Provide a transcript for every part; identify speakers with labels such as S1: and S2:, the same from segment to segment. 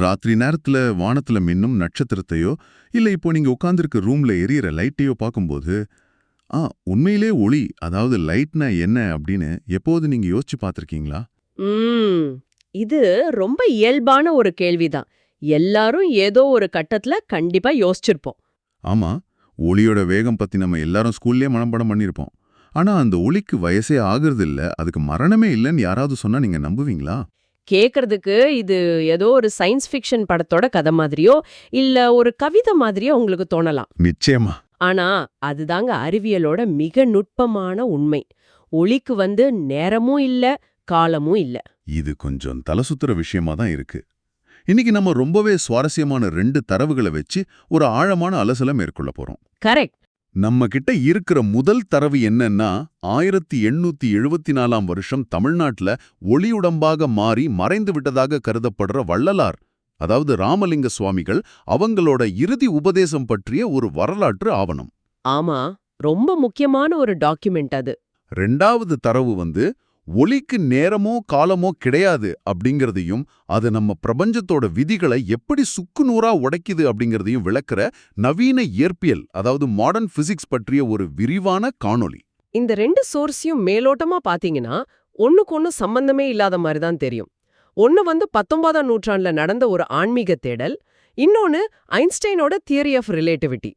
S1: ராத்திரி நேரத்துல வானத்துல மின்னும் நட்சத்திரத்தையோ இல்ல இப்போ நீங்க உட்கார்ந்திருக்க ரூம்ல எரியற லைட்டையோ பார்க்கும்போது உண்மையிலே ஒளி, அதாவது லைட்னா என்ன அப்படின்னு எப்போது நீங்க யோசிச்சு பார்த்திருக்கீங்களா?
S2: ம் இது ரொம்ப இயல்பான ஒரு கேள்விதான். எல்லாரும் ஏதோ ஒரு கட்டத்துல கண்டிப்பா யோசிச்சிருப்போம்.
S1: ஆமா, ஒளியோட வேகம் பத்தி நம்ம எல்லாரும் ஸ்கூல்லயே மனப்பாடம் பண்ணிருப்போம். ஆனா அந்த ஒளிக்கு வயசே ஆகுறது இல்ல, அதுக்கு மரணமே இல்லைன்னு யாராவது சொன்னா நீங்க நம்புவீங்களா?
S2: கேக்குறதுக்கு இது ஏதோ ஒரு சயின்ஸ் ஃபிக்ஷன் படத்தோட கதை மாதிரியோ இல்ல ஒரு கவிதை மாதிரியோ உங்களுக்கு தோணலாம்.
S1: நிச்சயமா.
S2: ஆனா அதுதாங்க அறிவியலோட மிக நுட்பமான உண்மை. ஒளிக்கு நேரமும் இல்ல, காலமும் இல்ல.
S1: இது கொஞ்சம் தலை சுத்துற விஷயமா தான் இருக்கு. இன்னைக்கு நம்ம ரொம்பவே சுவாரஸ்யமான 2 தரவுகளை வச்சு ஒரு ஆழமான அலசலை மேற்கொள்ள போறோம்.
S2: கரெக்ட்.
S1: நம்ம கிட்ட இருக்கிற முதல் தரவு என்னன்னா 1874ஆம் வருஷம் தமிழ்நாட்டுல ஒளியுடம்பாக மாறி மறைந்து விட்டதாக கருதப்படுற வள்ளலார், அதாவது ராமலிங்க சுவாமிகள், அவங்களோட இறுதி உபதேசம் பற்றிய ஒரு வரலாற்று ஆவணம்.
S2: ஆமா, ரொம்ப முக்கியமான ஒரு டாக்குமெண்ட் அது.
S1: 2வது தரவு ஒளிக்கு நேரமோ காலமோ கிடையாது அப்படிங்கிறதையும், அது நம்ம பிரபஞ்சத்தோட விதிகளை எப்படி சுக்குநூறா உடைக்குது அப்படிங்கிறதையும் விளக்குற நவீன இயற்பியல், அதாவது மாடர்ன் பிசிக்ஸ் பற்றிய ஒரு விரிவான காணொளி.
S2: இந்த 2 சோர்ஸையும் மேலோட்டமா பாத்தீங்கன்னா ஒண்ணுக்கு சம்பந்தமே இல்லாத மாதிரி தான் தெரியும். ஒன்னு 19ஆம் நூற்றாண்டுல நடந்த ஒரு ஆன்மீக தேடல், இன்னொன்னு ஐன்ஸ்டைனோட தியரி ஆஃப் ரிலேட்டிவிட்டி.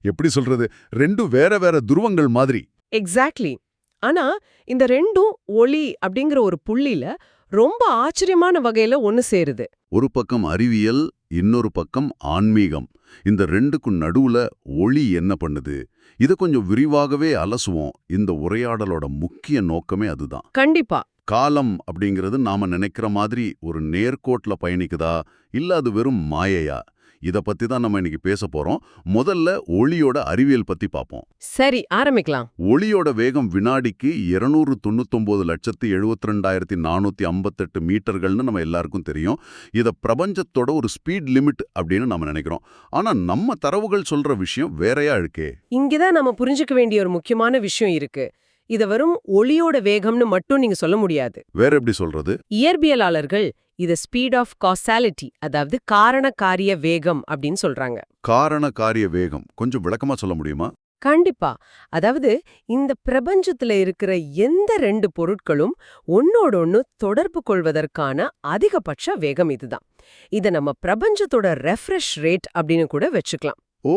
S1: எப்படி சொல்றது, 2 வேற வேற துருவங்கள் மாதிரி.
S2: எக்ஸாக்ட்லி. ஆனா இந்த 2ம் ஒளி அப்படிங்கிற ஒரு புள்ளியில ரொம்ப ஆச்சரியமான வகையில ஒன்னு சேருது.
S1: ஒரு பக்கம் அறிவியல், இன்னொரு பக்கம் ஆன்மீகம். இந்த 2க்கும் நடுவுல ஒளி என்ன பண்ணுது, இத கொஞ்சம் விரிவாகவே அலசுவோம். இந்த உரையாடலோட முக்கிய நோக்கமே அதுதான்.
S2: கண்டிப்பா.
S1: காலம் அப்படிங்கிறது நாம நினைக்கிற மாதிரி ஒரு நேர்கோட்ல பயணிக்குதா, இல்ல அது வெறும் மாயையா? இத பத்தி தான் நம்ம இன்னைக்கு பேச போறோம். முதல்ல ஒளியோட அறிவியல் பத்தி பாப்போம்.
S2: சரி, ஆரம்பிக்கலாம்.
S1: ஒளியோட வேகம் வினாடிக்கு 299,72,458 மீட்டர்கள்னு நம்ம எல்லாருக்கும் தெரியும். இத பிரபஞ்சத்தோட ஒரு ஸ்பீட் லிமிட் அப்படின்னு நம்ம நினைக்கிறோம். ஆனா நம்ம தரவுகள் சொல்ற விஷயம் வேறையா இருக்கே.
S2: இங்கதான் நம்ம புரிஞ்சுக்க வேண்டிய ஒரு முக்கியமான விஷயம் இருக்கு. இத வெறும் ஒளியோட வேகம்னு மட்டும் நீங்க சொல்ல முடியாது.
S1: வேற எப்படி சொல்றது?
S2: இயற்பியலாளர்கள் இத ஸ்பீட் ஆஃப் காசாலிட்டி, அதாவது காரண காரிய வேகம் அப்படின்னு சொல்றாங்க.
S1: காரண காரிய வேகம் கொஞ்சம் விளக்கமா சொல்ல முடியுமா?
S2: கண்டிப்பா. அதாவது இந்த பிரபஞ்சத்துல இருக்கிற எந்த 2 பொருட்களும் ஒன்னோடொன்னு தொடர்பு கொள்வதற்கான அதிகபட்ச வேகம் இதுதான். இத நம்ம பிரபஞ்சத்தோட ரெஃப்ரெஷ் ரேட் அப்படின்னு கூட வச்சுக்கலாம்.
S1: ஓ,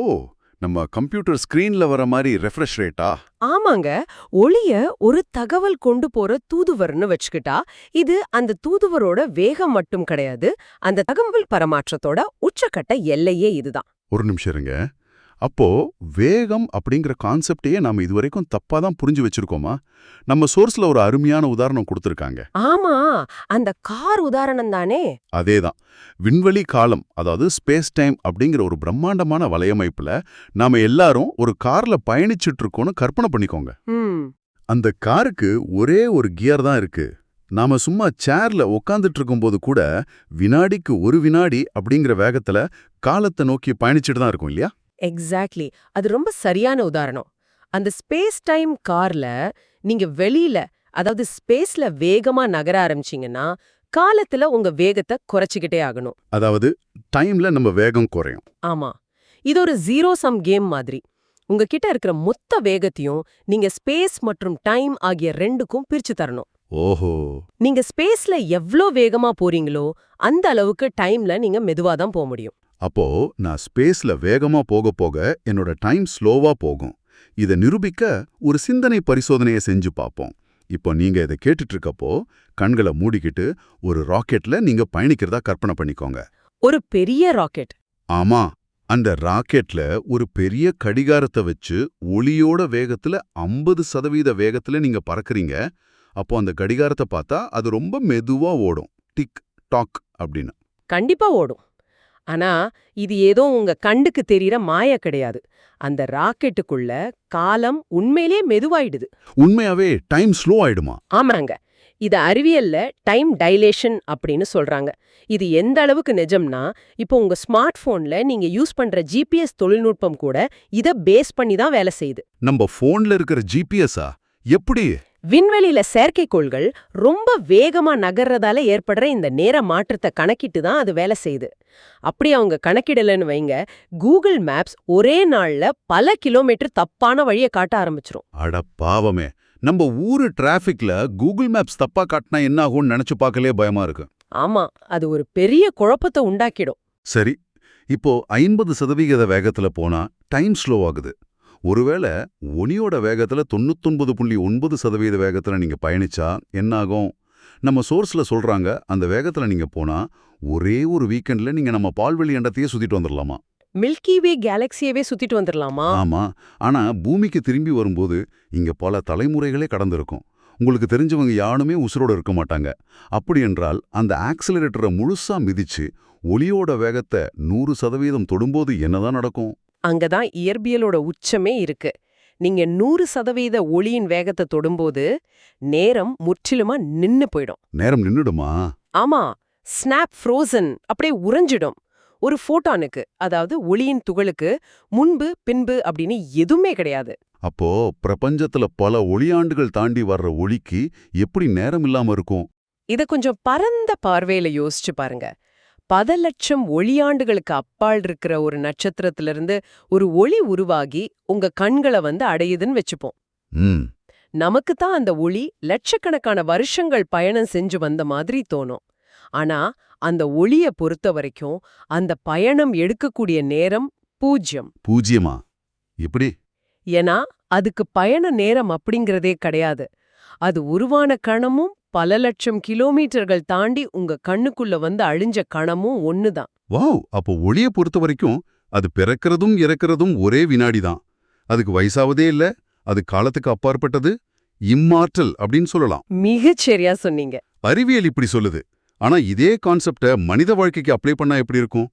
S1: நம்ம கம்ப்யூட்டர் ஸ்கிரீன்ல வர மாதிரி ரெஃப்ரெஷ் ரேட்டா?
S2: ஆமாங்க. ஒளிய ஒரு தகவல் கொண்டு போற தூதுவர்னு வச்சுக்கிட்டா, இது அந்த தூதுவரோட வேகம் மட்டும் கிடையாது, அந்த தகவல் பரமாற்றத்தோட உச்சக்கட்ட எல்லையே இதுதான்.
S1: ஒரு நிமிஷம் இருங்க. அப்போ வேகம் அப்படிங்கிற கான்செப்டையே நாம இதுவரைக்கும் தப்பா தான் புரிஞ்சு வச்சிருக்கோமா? நம்ம சோர்ஸ்ல ஒரு அருமையான உதாரணம் கொடுத்திருக்காங்க.
S2: ஆமா, அந்த கார் உதாரணம் தானே.
S1: அதேதான். விண்வெளி காலம், அதாவது ஸ்பேஸ் டைம் அப்படிங்கிற ஒரு பிரம்மாண்டமான வலையமைப்புல நாம எல்லாரும் ஒரு கார்ல பயணிச்சுட்டு இருக்கோம்னு கற்பனை பண்ணிக்கோங்க. அந்த காருக்கு ஒரே ஒரு கியர் தான் இருக்கு. நாம சும்மா சேர்ல உக்காந்துட்டு இருக்கும்போது கூட வினாடிக்கு 1 வினாடி அப்படிங்கிற வேகத்துல காலத்தை நோக்கி பயணிச்சுட்டு தான் இருக்கும் இல்லையா?
S2: எக்ஸாக்ட்லி. அது ரொம்ப சரியான உதாரணம். அந்த ஸ்பேஸ் டைம் கார்ல நீங்க வெளியில, அதாவது ஸ்பேஸ்ல வேகமா நகர ஆரம்பிச்சீங்கன்னா காலத்துல உங்க வேகத்தை குறைச்சிக்கிட்டே ஆகணும்.
S1: அதாவது டைம்ல நம்ம வேகம் குறையும்.
S2: ஆமா, இது ஒரு ஜீரோ சம் கேம் மாதிரி. உங்ககிட்ட இருக்கிற மொத்த வேகத்தையும் நீங்க ஸ்பேஸ் மற்றும் டைம் ஆகிய 2க்கும் பிரிச்சு தரணும்.
S1: ஓஹோ.
S2: நீங்க ஸ்பேஸ்ல எவ்ளோ வேகமா போறீங்களோ அந்த அளவுக்கு டைம்ல நீங்க மெதுவா தான் போக முடியும்.
S1: அப்போ நான் ஸ்பேஸ்ல வேகமா போக போக என்னோட டைம் ஸ்லோவா போகும். இதை நிரூபிக்க ஒரு சிந்தனை பரிசோதனையை செஞ்சு பார்ப்போம். இப்போ நீங்க இதை கேட்டுட்டு இருக்கப்போ கண்களை மூடிக்கிட்டு ஒரு ராக்கெட்ல நீங்க பயணிக்கிறதா கற்பனை பண்ணிக்கோங்க.
S2: ஒரு பெரிய ராக்கெட்?
S1: ஆமா, அந்த ராக்கெட்ல ஒரு பெரிய கடிகாரத்தை வச்சு ஒளியோட வேகத்துல 50% வேகத்துல நீங்க பறக்குறீங்க. அப்போ அந்த கடிகாரத்தை பார்த்தா அது ரொம்ப மெதுவா ஓடும். டிக் டாக் அப்படின்னு.
S2: கண்டிப்பா ஓடும். ஆனா இது ஏதோ உங்க கண்ணுக்கு தெரியற மாய கிடையாது. அந்த ராக்கெட்டுக்குள்ள காலம் உண்மையிலே மெதுவாயிடுது.
S1: உண்மையாவே டைம் ஸ்லோ ஆயிடுமா?
S2: ஆமாங்க. இது அறிவியல்ல டைம் டைலேஷன் அப்படின்னு சொல்றாங்க. இது எந்த அளவுக்கு நிஜம்னா, இப்போ உங்க ஸ்மார்ட் போன்ல நீங்க யூஸ் பண்ற ஜிபிஎஸ் தொழில்நுட்பம் கூட இத பேஸ் பண்ணி தான் வேலை செய்யுது.
S1: நம்ம போன்ல இருக்கிற ஜிபிஎஸ்ஸா? எப்படி?
S2: விண்வெளியில செயற்கைக்கோள்கள் ரொம்ப வேகமா நகர்றதால ஏற்படுற இந்த நேர மாற்றத்தை கணக்கிட்டு தான் அது வேலை செய்யுது. அப்படி அவங்க கணக்கிடலன்னு வைங்க, கூகுள் மேப்ஸ் ஒரே நாள்ல பல கிலோமீட்டர் தப்பான வழியை காட்ட ஆரம்பிச்சிரும்.
S1: அட பாவமே, நம்ம ஊரு டிராஃபிக்ல கூகுள் மேப்ஸ் தப்பா காட்டினா என்ன ஆகும்னு நினைச்சு பார்க்கலே பயமா இருக்கு.
S2: ஆமா, அது ஒரு பெரிய குழப்பத்தை உண்டாக்கிடும்.
S1: சரி, இப்போ 50% வேகத்துல போனா டைம் ஸ்லோ ஆகுது. ஒருவேளை ஒனியோட வேகத்துல 99.9% வேகத்துல நீங்க பயணிச்சா என்ன ஆகும்? நம்ம சோர்ஸ்ல சொல்றாங்க, அந்த வேகத்துல நீங்க போனா ஒரே ஒரு வீக்கெண்ட்ல நீங்க நம்ம பால்வெளி அண்டத்தையே சுத்திட்டு வந்துடலாமா?
S2: மில்கி வே கேலக்சியவே சுத்திட்டு வந்துடலாமா?
S1: ஆமா. ஆனா பூமிக்கு திரும்பி வரும்போது இங்க பல தலைமுறைகளே கடந்திருக்கும். உங்களுக்கு தெரிஞ்சவங்க யாருமே உசுரோட இருக்க மாட்டாங்க. அப்படி என்றால் அந்த ஆக்சிலரேட்டரை முழுசா மிதிச்சு ஒளியோட வேகத்தை 100% தொடும்போது என்னதான் நடக்கும்?
S2: அங்கதான் இயற்பியலோட உச்சமே இருக்கு. நீங்க 100% ஒளியின் வேகத்தை தொடும்போது நேரம் முற்றிலுமா நின்னு போயிடும்.
S1: நேரம் நின்னுடுமா?
S2: ஆமா, ஸ்னாப் ஃப்ரோசன் அப்படியே உறைஞ்சிடும். ஒரு ஃபோட்டானுக்கு, அதாவது ஒளியின் துகளுக்கு முன்பு பின்பு அப்படின்னு எதுவுமே கிடையாது.
S1: அப்போ பிரபஞ்சத்துல பல ஒளியாண்டுகள் தாண்டி வர்ற ஒளிக்கு எப்படி நேரம் இல்லாம இருக்கும்?
S2: இத கொஞ்சம் பரந்த பார்வையில யோசிச்சு பாருங்க. 10 லட்சம் ஒளியாண்டுகளுக்கு அப்பால் இருக்கிற ஒரு நட்சத்திரத்திலிருந்து ஒரு ஒளி உருவாகி உங்க கண்களை அடையுதுன்னு வச்சுப்போம்.
S1: ம்
S2: நமக்கு தான் அந்த ஒளி லட்சக்கணக்கான வருஷங்கள் பயணம் செஞ்சு வந்த மாதிரி தோணும். ஆனா அந்த ஒளிய பொறுத்த வரைக்கும் அந்த பயணம் எடுக்கக்கூடிய நேரம் 0.
S1: பூஜ்யமா? எப்படி?
S2: ஏன்னா அதுக்கு பயண நேரம் அப்படிங்கிறதே கிடையாது. அது உருவான கணமும் பல லட்சம் கிலோமீட்டர்கள் தாண்டி உங்க கண்ணுக்குள்ள அழிஞ்ச கணமும் ஒண்ணுதான்.
S1: வாவ்! அப்போ ஒளிய பொறுத்த வரைக்கும் அது பிறக்கிறதும் இறக்கிறதும் ஒரே வினாடி தான். அதுக்கு வயசாவதே இல்ல, அது காலத்துக்கு அப்பாற்பட்டது, இம்மார்டல் அப்படின்னு சொல்லலாம்.
S2: மிகச் சரியா சொன்னீங்க.
S1: அறிவியல் இப்படி சொல்லுது. ஆனா இதே கான்செப்ட மனித வாழ்க்கைக்கு அப்ளை பண்ணா எப்படி இருக்கும்?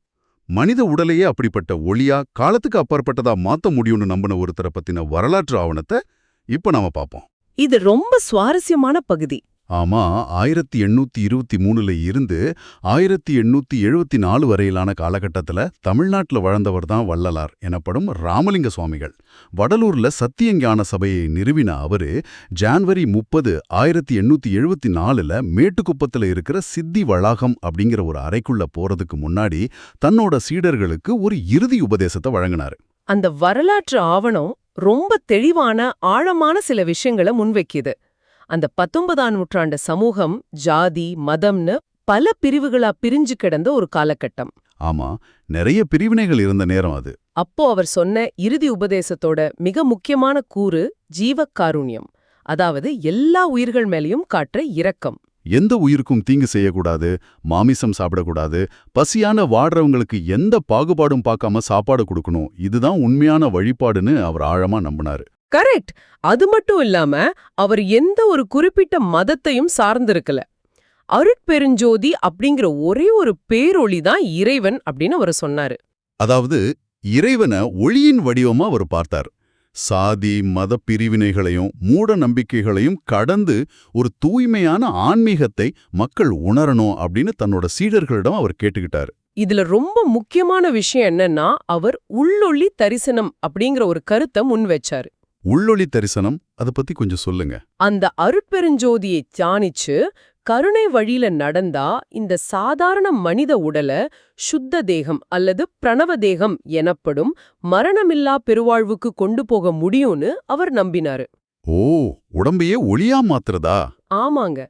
S1: மனித உடலையே அப்படிப்பட்ட ஒளியா காலத்துக்கு அப்பாற்பட்டதா மாத்த முடியும்னு நம்பின ஒருத்தரை பத்தின வரலாற்று ஆவணத்தை இப்ப நாம பாப்போம்.
S2: இது ரொம்ப சுவாரஸ்யமான பகுதி.
S1: ஆமா, 1823ல இருந்து 1874 வரையிலான காலகட்டத்துல தமிழ்நாட்டுல வாழ்ந்தவர் தான் வள்ளலார் எனப்படும் ராமலிங்க சுவாமிகள். வடலூர்ல சத்தியஞான சபையை நிறுவின அவரு ஜான்வரி 30, 1874ல மேட்டுக்குப்பத்துல இருக்கிற சித்தி வளாகம் அப்படிங்கிற ஒரு அறைக்குள்ள போறதுக்கு முன்னாடி தன்னோட சீடர்களுக்கு ஒரு இறுதி உபதேசத்தை வழங்கினாரு.
S2: அந்த வரலாற்று ஆவணம் ரொம்ப தெளிவான ஆழமான சில விஷயங்களை முன்வைக்குது. அந்த 19ஆம் நூற்றாண்டு சமூகம் ஜாதி மதம்னு பல பிரிவுகளா பிரிஞ்சு கிடந்த ஒரு காலகட்டம்.
S1: ஆமா, நிறைய பிரிவினைகள் இருந்த நேரம் அது.
S2: அப்போ அவர் சொன்ன இறுதி உபதேசத்தோட மிக முக்கியமான கூறு ஜீவகாருண்யம், அதாவது எல்லா உயிர்கள் மேலேயும் காட்டுற இரக்கம்.
S1: எந்த உயிருக்கும் தீங்கு செய்யக்கூடாது, மாமிசம் சாப்பிடக்கூடாது, பசியான வாடுறவங்களுக்கு எந்த பாகுபாடும் பார்க்காம சாப்பாடு கொடுக்கணும். இதுதான் உண்மையான வழிபாடுன்னு அவர் ஆழமா நம்பினாரு.
S2: கரெக்ட். அது மட்டும் இல்லாம அவர் எந்த ஒரு குறிப்பிட்ட மதத்தையும் சார்ந்திருக்கல. அருட்பெருஞ்சோதி அப்படிங்கிற ஒரே ஒரு பேரொளி தான் இறைவன் அப்படின்னு அவர் சொன்னாரு.
S1: அதாவது இறைவனை ஒளியின் வடிவமா அவர் பார்த்தார். சாதி மத பிரிவினைகளையும் மூட நம்பிக்கைகளையும் கடந்து ஒரு தூய்மையான ஆன்மீகத்தை மக்கள் உணரணும் அப்படின்னு தன்னோட சீடர்களிடம் அவர் கேட்டுக்கிட்டாரு.
S2: இதுல ரொம்ப முக்கியமான விஷயம் என்னன்னா, அவர் உள்ளொளி தரிசனம் அப்படிங்கிற ஒரு கருத்தை முன் வச்சாரு.
S1: உள்ளொளி தரிசனம், அதை பத்தி கொஞ்சம் சொல்லுங்க.
S2: அந்த அருட்பெருஞ்சோதியை தியானிச்சு கருணை வழியில நடந்தா இந்த சாதாரண மனித உடல சுத்த தேகம் அல்லது பிரணவ தேகம் எனப்படும் மரணமில்லா பெருவாழ்வுக்கு கொண்டு போக முடியும்னு அவர் நம்பினாரு.
S1: ஓ, உடம்பையே ஒளியா மாத்துறதா?
S2: ஆமாங்க.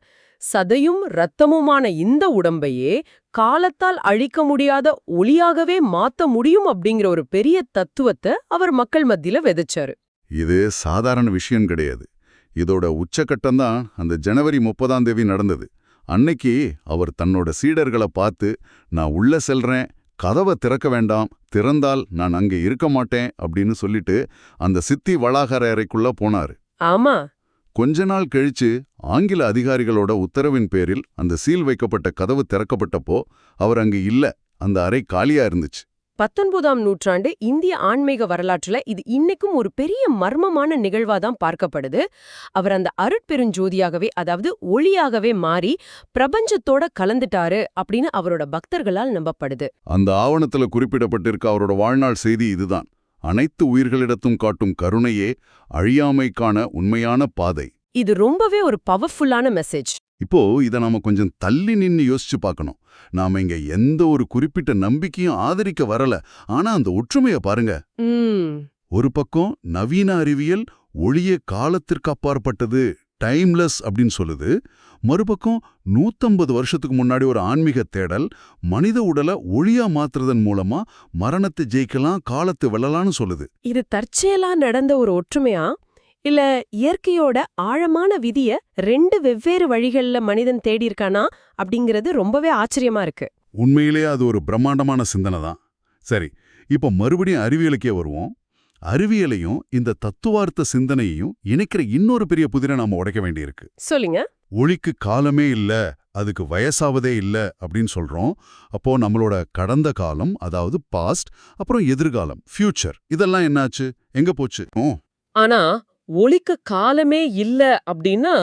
S2: சதையும் இரத்தமுமான இந்த உடம்பையே காலத்தால் அழிக்க முடியாத ஒளியாகவே மாத்த முடியும் அப்படிங்கிற ஒரு பெரிய தத்துவத்தை அவர் மக்கள் மத்தியில விதைச்சாரு.
S1: இது சாதாரண விஷயம் கிடையாது. இதோட உச்சக்கட்டம்தான் அந்த ஜனவரி 30ஆம் தேதி நடந்தது. அன்னைக்கு அவர் தன்னோட சீடர்களை பார்த்து, நான் உள்ள செல்றேன், கதவை திறக்க வேண்டாம், திறந்தால் நான் அங்கே இருக்க மாட்டேன் அப்படின்னு சொல்லிட்டு அந்த சித்தி வளாகர அறைக்குள்ள போனாரு.
S2: ஆமா.
S1: கொஞ்ச நாள் கழிச்சு ஆங்கில அதிகாரிகளோட உத்தரவின் பேரில் அந்த சீல் வைக்கப்பட்ட கதவு திறக்கப்பட்டப்போ அவர் அங்கு இல்ல. அந்த அறை காலியா இருந்துச்சு.
S2: 19ஆம் நூற்றாண்டு இந்திய ஆன்மீக வரலாற்றுல இது இன்னைக்கும் ஒரு பெரிய மர்மமான நிகழ்வாதான் பார்க்கப்படுது. அவர் அந்த அருட்பெருஞ்சோதியாகவே, அதாவது ஒளியாகவே மாறி பிரபஞ்சத்தோட கலந்துட்டாரு அப்படின்னு அவரோட பக்தர்களால் நம்பப்படுது.
S1: அந்த ஆவணத்துல குறிப்பிடப்பட்டிருக்க அவரோட வாழ்நாள் செய்தி இதுதான். அனைத்து உயிர்களிடத்தும் காட்டும் கருணையே அழியாமைக்கான உண்மையான பாதை.
S2: இது ரொம்பவே ஒரு பவர்ஃபுல்லான மெசேஜ்.
S1: இப்போ இத நாம கொஞ்சம் தள்ளி நின்னு யோசிச்சு பார்க்கணும். நாம இங்க எந்த ஒரு குறிப்பிட்ட நம்பிக்கையும் ஆதரிக்க வரல. ஆனா அந்த ஒற்றுமைய பாருங்க. ஒரு பக்கம் நவீன அறிவியல் ஒளியே காலத்திற்கு அப்பாற்பட்டது, டைம்லெஸ் அப்படின்னு சொல்லுது. மறுபக்கம் 150 வருஷத்துக்கு முன்னாடி ஒரு ஆன்மீக தேடல், மனித உடலை ஒளியா மாத்துறதன் மூலமா மரணத்தை ஜெயிக்கலாம், காலத்தை வெல்லலாம்னு சொல்லுது.
S2: இது தற்செயலா நடந்த ஒரு ஒற்றுமையா, இல்ல இயற்கையோட ஆழமான விதிய 2 வெவ்வேறு வழிகள்ல மனிதன் தேடி இருக்கானா அப்படிங்கிறது ரொம்பவே ஆச்சரியமா இருக்கு.
S1: உண்மையிலேயே அது ஒரு பிரம்மாண்டமான சிந்தனை தான். சரி, இப்போ மறுபடியும் அறிவியலுக்கே வருவோம். அறிவியலையும் இந்த தத்துவார்த்த சிந்தனையையும் இணைக்கிற இன்னொரு பெரிய புதிரை நாம உடைக்க வேண்டியிருக்கு.
S2: சொல்லுங்க.
S1: ஒளிக்கு காலமே இல்ல, அதுக்கு வயசாவதே இல்ல அப்படின்னு சொல்றோம். அப்போ நம்மளோட கடந்த காலம், அதாவது பாஸ்ட், அப்புறம் எதிர்காலம், ஃபியூச்சர், இதெல்லாம் என்னாச்சு, எங்க போச்சு?
S2: ஆனா ஒளிக்கு காலமே இல்ல அப்படின்னா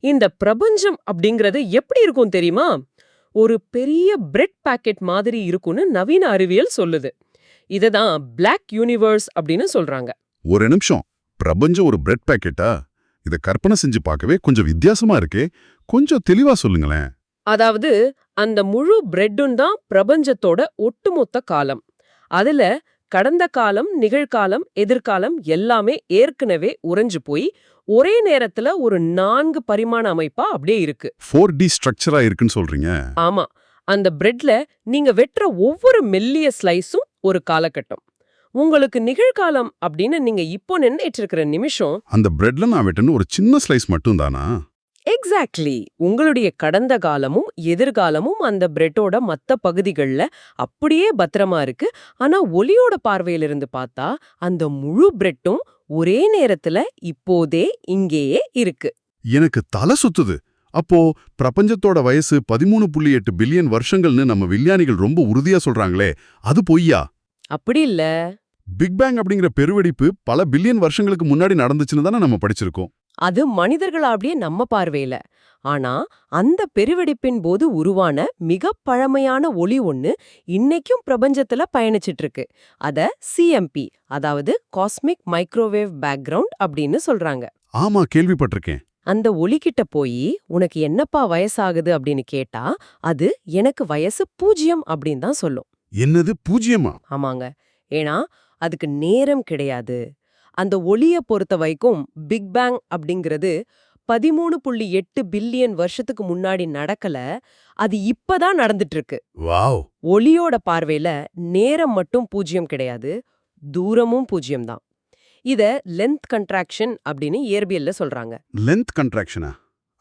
S2: இந்த பிரபஞ்சம் அப்படிங்கறது எப்படி இருக்கும் தெரியுமா? ஒரு பெரிய பிரெட் பாக்கெட் மாதிரி இருக்கும்னு நவீன அறிவியல் சொல்லுது. இததான் பிளாக் யூனிவர்ஸ் அப்படின்னு சொல்றாங்க.
S1: ஒரு நிமிஷம், பிரபஞ்சம் ஒரு பிரெட் பாக்கெட்டா? இத கற்பனை செஞ்சு பார்க்கவே கொஞ்சம் வித்தியாசமா இருக்கே. கொஞ்சம் தெளிவா சொல்லுங்களேன்.
S2: அதாவது அந்த முழு பிரெட்டும் தான் பிரபஞ்சத்தோட ஒட்டுமொத்த காலம். அதுல கடந்த காலம், நிகழ்காலம், எதிர்காலம் எல்லாமே ஏற்கனவே உறைஞ்சு போய் ஒரே நேரத்துல ஒரு 4 பரிமாண அமைப்பா அப்படியே இருக்கு.
S1: 4D ஸ்ட்ரக்சரா இருக்குன்னு சொல்றீங்க?
S2: ஆமா. அந்த பிரெட்ல நீங்க வெட்டுற ஒவ்வொரு மெல்லிய ஸ்லைஸும் ஒரு காலகட்டம். உங்களுக்கு நிகழ்காலம் அப்படின்னு நீங்க இப்போ நினைச்சிருக்கிற நிமிஷம்,
S1: அந்த பிரெட்ல நான் வெட்டுன ஒரு சின்ன ஸ்லைஸ் மட்டும் தானா?
S2: எக்ஸாக்ட்லி. உங்களுடைய கடந்த காலமும் எதிர்காலமும் அந்த பிரெட்டோட மத்த பகுதிகள்ல அப்படியே பத்திரமா இருக்கு. ஆனா ஒளியோட பார்வையிலிருந்து பார்த்தா அந்த முழு பிரெட்டும் ஒரே நேரத்துல இப்போதே இங்கேயே இருக்கு.
S1: எனக்கு தலை சுத்துது. அப்போ பிரபஞ்சத்தோட வயசு 13.8 பில்லியன் வருஷங்கள்னு நம்ம விஞ்ஞானிகள் ரொம்ப உறுதியா சொல்றாங்களே, அது பொய்யா?
S2: அப்படி இல்ல.
S1: பிக் பேங் அப்படிங்கிற பெருவெடிப்பு பல பில்லியன் வருஷங்களுக்கு முன்னாடி நடந்துச்சுன்னு தானே நம்ம படிச்சிருக்கோம்.
S2: அது மனிதர்கள் அப்படியே நம்ம பார்வையில. ஆனா அந்த பெருவெடிப்பின் போது உருவான மிக பழமையான ஒளி ஒண்ணு இன்னைக்கும் பிரபஞ்சத்துல பயணிச்சிட்டு இருக்கு. அத சிஎம்பி, அதாவது காஸ்மிக் மைக்ரோவேவ் பேக்ரவுண்ட் அப்படின்னு சொல்றாங்க.
S1: ஆமா, கேள்விப்பட்டிருக்கேன்.
S2: அந்த ஒளிகிட்ட போய் உனக்கு என்னப்பா வயசாகுது அப்படின்னு கேட்டா அது எனக்கு வயசு 0 அப்படின்னு தான் சொல்லும்.
S1: என்னது, 0?
S2: ஆமாங்க. ஏன்னா அதுக்கு நேரம் கிடையாது. அந்த ஒளிய பொறுத்த வரைக்கும் பிக் பேங் அப்படிங்கிறது 13.8 பில்லியன் வருஷத்துக்கு முன்னாடி நடக்கல, அது இப்பதான் நடந்துட்டு இருக்கு.
S1: வாவ்.
S2: ஒளியோட பார்வையில நேரம் மட்டும் 0 கிடையாது, தூரமும் 0 தான். இத லென்த் கன்ட்ராக்ஷன் அப்படின்னு இயற்பியல்ல சொல்றாங்க.
S1: லென்த் கன்ட்ராக்ஷனா?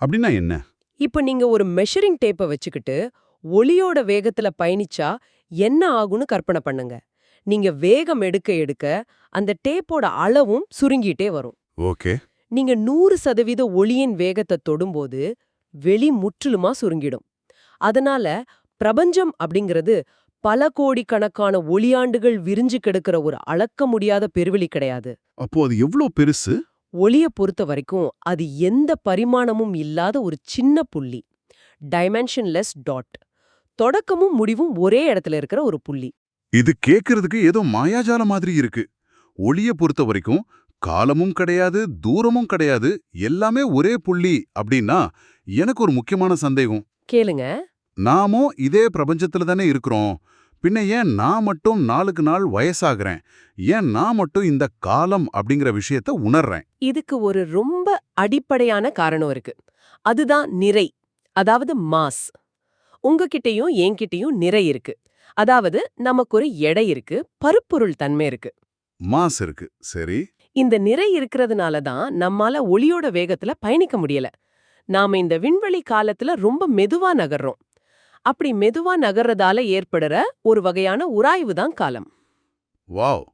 S1: அப்படின்னா என்ன?
S2: இப்ப நீங்க ஒரு மெஷரிங் டேப்பை வச்சுக்கிட்டு ஒளியோட வேகத்துல பயணிச்சா என்ன ஆகும்னு கற்பனை பண்ணுங்க. நீங்க வேகம் எடுக்க எடுக்க அந்த டேப்போட அளவும் சுருங்கிட்டே வரும்.
S1: ஓகே.
S2: நீங்க 100% ஒளியின் வேகத்தை தொடும்போது வெளி முற்றிலுமா சுருங்கிடும். அதனால பிரபஞ்சம் அப்படிங்கிறது பல கோடிக்கணக்கான ஒளியாண்டுகள் விரிஞ்சு கிடக்கிற ஒரு அளக்க முடியாத பெருவெளி கிடையாது.
S1: அப்போ அது எவ்ளோ பெருசு?
S2: ஒளிய பொறுத்த வரைக்கும் அது எந்த பரிமாணமும் இல்லாத ஒரு சின்ன புள்ளி, டைமென்ஷன்லெஸ் டாட். தொடக்கமும் முடிவும் ஒரே இடத்துல இருக்கிற ஒரு புள்ளி.
S1: இது கேக்குறதுக்கு ஏதோ மாயாஜால மாதிரி இருக்கு. ஒளிய பொறுத்த வரைக்கும் காலமும் கிடையாது, தூரமும் கிடையாது, எல்லாமே ஒரே புள்ளி அப்படின்னா எனக்கு ஒரு முக்கியமான சந்தேகம்.
S2: கேளுங்க.
S1: நாமும் இதே பிரபஞ்சத்துல தானே இருக்கிறோம். பின்ன ஏன் நான் மட்டும் நாளுக்கு நாள் வயசாகிறேன்? ஏன் நான் மட்டும் இந்த காலம் அப்படிங்கிற விஷயத்த உணர்றேன்?
S2: இதுக்கு ஒரு ரொம்ப அடிப்படையான காரணம் இருக்கு. அதுதான் நிறை, அதாவது மாஸ். உங்ககிட்டயும் என்கிட்டயும் நிறை இருக்கு. அதாவது நமக்கு ஒரு எடை இருக்கு, பருப்பொருள் தன்மை இருக்கு.
S1: மாஸ் இருக்கு, சரி.
S2: இந்த நிறை இருக்கிறதுனால தான் நம்மால ஒளியோட வேகத்துல பயணிக்க முடியல. நாம இந்த விண்வெளி காலத்துல ரொம்ப மெதுவா நகர்றோம். அப்படி மெதுவா நகர்றதால ஏற்படுற ஒரு வகையான உராய்வு தான் காலம்.
S1: வாவ்,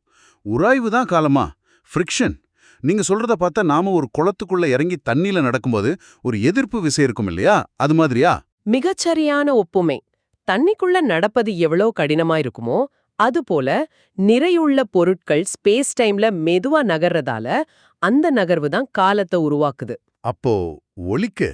S1: உராய்வு தான் காலமா? ஃப்ரிக்ஷன். நீங்க சொல்றத பார்த்தா நாம ஒரு குளத்துக்குள்ள இறங்கி தண்ணியில நடக்கும்போது ஒரு எதிர்ப்பு விசை இருக்கும் இல்லையா, அது மாதிரியா?
S2: மிகச்சரியான ஒப்புமை. தண்ணிக்குள்ள நடப்பது எவ்வளோ கடினமா இருக்குமோ அதுபோல நிறையுள்ள பொருட்கள் ஸ்பேஸ் டைம்ல மெதுவா நகர்றதால அந்த நகர்வு தான் காலத்தை உருவாக்குது.
S1: அப்போ ஒளிக்கு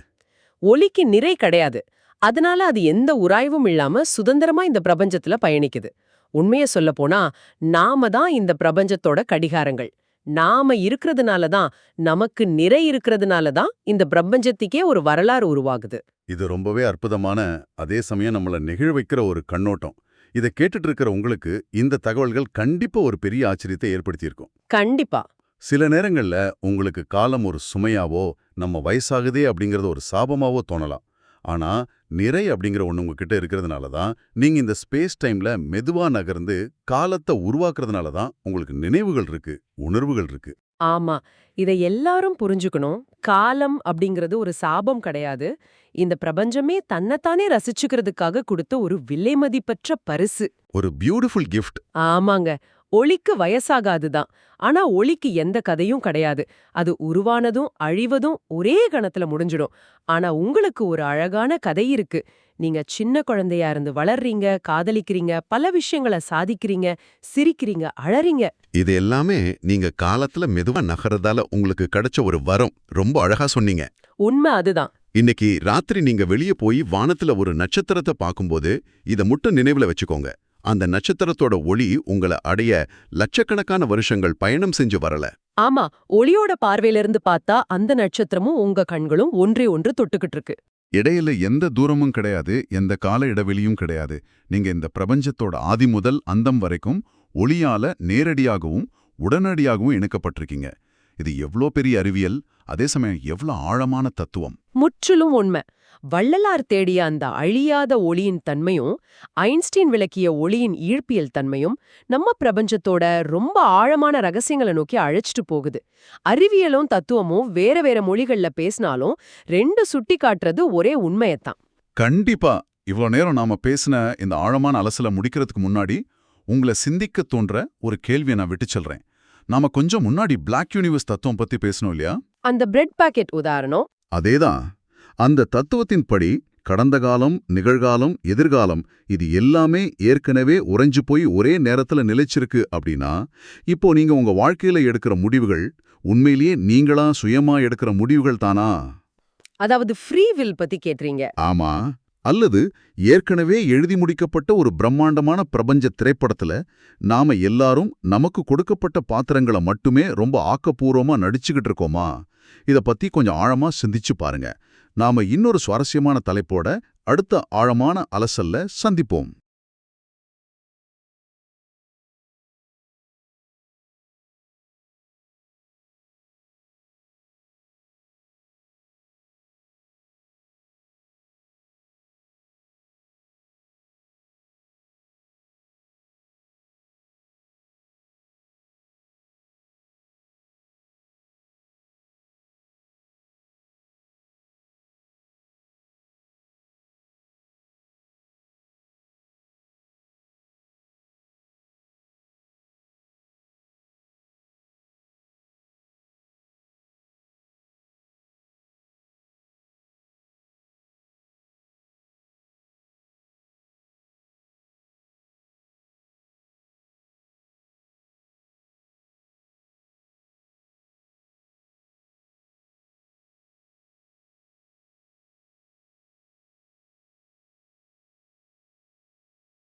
S2: ஒளிக்கு நிறை கிடையாது. அதனால அது எந்த உராய்வும் இல்லாம சுதந்திரமா இந்த பிரபஞ்சத்துல பயணிக்குது. உண்மைய சொல்ல போனா நாம தான் இந்த பிரபஞ்சத்தோட கடிகாரங்கள். நாம இருக்கிறதுனால தான், நமக்கு நிறை இருக்கிறதுனால தான் இந்த பிரபஞ்சத்துக்கே ஒரு வரலாறு உருவாகுது.
S1: இது ரொம்பவே அற்புதமான, அதே சமயம் நம்மள நெகிழ வைக்கிற ஒரு கண்ணோட்டம். இத கேட்டுட்டு இருக்கிற உங்களுக்கு இந்த தகவல்கள் கண்டிப்பா ஒரு பெரிய ஆச்சரியத்தை ஏற்படுத்தியிருக்கும்.
S2: கண்டிப்பா.
S1: சில நேரங்கள்ல உங்களுக்கு காலம் ஒரு சுமையாவோ, நம்ம வயசாகுதே அப்படிங்கறது ஒரு சாபமாவோ தோணலாம். ஆனா நிறை அப்படிங்கிற ஒண்ணு உங்ககிட்ட இருக்கிறதுனால தான், நீங்க இந்த ஸ்பேஸ் டைம்ல மெதுவா நகர்ந்து காலத்தை உருவாக்குறதுனால தான் உங்களுக்கு நினைவுகள் இருக்கு, உணர்வுகள் இருக்கு.
S2: ஆமா. இத எல்லாரும் புரிஞ்சுக்கணும். காலம் அப்படிங்கிறது ஒரு சாபம் கிடையாது. இந்த பிரபஞ்சமே தன்னைத்தானே ரசிச்சுக்கிறதுக்காக கொடுத்த ஒரு விலைமதிப்பற்ற பரிசு.
S1: ஒரு பியூட்டிஃபுல் கிஃப்ட்.
S2: ஆமாங்க. ஒளிக்கு வயசாகாதுதான். ஆனா ஒளிக்கு எந்த கதையும் கிடையாது. அது உருவானதும் அழிவதும் ஒரே கணத்துல முடிஞ்சிடும். ஆனா உங்களுக்கு ஒரு அழகான கதை இருக்கு. நீங்க சின்ன குழந்தையா இருந்து வளர்றீங்க, காதலிக்கிறீங்க, பல விஷயங்கள சாதிக்கிறீங்க, சிரிக்கிறீங்க, அழறீங்க.
S1: இது எல்லாமே நீங்க காலத்துல மெதுவா நகரதால உங்களுக்கு கிடைச்ச ஒரு வரம். ரொம்ப அழகா சொன்னீங்க.
S2: உண்மை அதுதான்.
S1: இன்னைக்கு ராத்திரி நீங்க வெளியே போய் வானத்துல ஒரு நட்சத்திரத்தை பார்க்கும்போது இத மட்டும் நினைவுல வச்சுக்கோங்க. அந்த நட்சத்திரத்தோட ஒளி உங்களை அடைய லட்சக்கணக்கான வருஷங்கள் பயணம் செஞ்சு வரல.
S2: ஆமா, ஒளியோட பார்வையிலிருந்து பார்த்தா அந்த நட்சத்திரமும் உங்க கண்களும் ஒன்றே ஒன்று தொட்டுக்கிட்டு இருக்கு.
S1: இடையில எந்த தூரமும் கிடையாது, எந்த கால இடைவெளியும் கிடையாது. நீங்க இந்த பிரபஞ்சத்தோட ஆதி முதல் அந்தம் வரைக்கும் ஒளியால நேரடியாகவும் உடனடியாகவும் இணைக்கப்பட்டிருக்கீங்க. இது எவ்ளோ பெரிய அறிவியல், அதே சமயம் எவ்ளோ ஆழமான தத்துவம்.
S2: முற்றிலும் உண்மை. வள்ளலார் தேடிய அந்த அழியாத ஒளியின் தன்மையும், ஐன்ஸ்டீன் விளக்கிய ஒளியின் ஈர்ப்பியல் தன்மையும் நம்ம பிரபஞ்சத்தோட ரொம்ப ஆழமான ரகசியங்களை நோக்கி அழைச்சிட்டு போகுது. அறிவியலும் தத்துவமும் வேற வேற மொழிகள்ல பேசினாலும் ரெண்டு சுட்டி காட்டுறது ஒரே உண்மையத்தான்.
S1: கண்டிப்பா. இவ்ளோ நேரம் நாம பேசின இந்த ஆழமான அலசல முடிக்கிறதுக்கு முன்னாடி உங்களை சிந்திக்க தோன்ற ஒரு கேள்வியை நான் விட்டு சொல்றேன். நாம கொஞ்சம் முன்னாடி பிளாக் யூனிவர்ஸ் தத்துவம் பத்தி பேசணும் இல்லையா?
S2: அந்த பிரெட் பாக்கெட் உதாரணம்.
S1: அதேதான். அந்த தத்துவத்தின்படி கடந்த காலம், நிகழ்காலம், எதிர்காலம் இது எல்லாமே ஏற்கனவே உறைஞ்சு போய் ஒரே நேரத்துல நிலைச்சிருக்கு அப்படின்னா, இப்போ நீங்க உங்க வாழ்க்கையில எடுக்கிற முடிவுகள் உண்மையிலேயே நீங்களா சுயமா எடுக்கிற முடிவுகள் தானா?
S2: அதாவது ஃப்ரீ வில் பத்தி கேட்றீங்க.
S1: ஆமா. அல்லது ஏற்கனவே எழுதி முடிக்கப்பட்ட ஒரு பிரம்மாண்டமான பிரபஞ்ச திரைப்படத்துல நாம எல்லாரும் நமக்கு கொடுக்கப்பட்ட பாத்திரங்களை மட்டுமே ரொம்ப ஆக்கப்பூர்வமா நடிச்சுக்கிட்டு இருக்கோமா? இத பத்தி கொஞ்சம் ஆழமா சிந்திச்சு பாருங்க. நாம இன்னொரு சுவாரஸ்யமான தலைப்போட அடுத்த ஆழமான அலசல்ல சந்திப்போம்.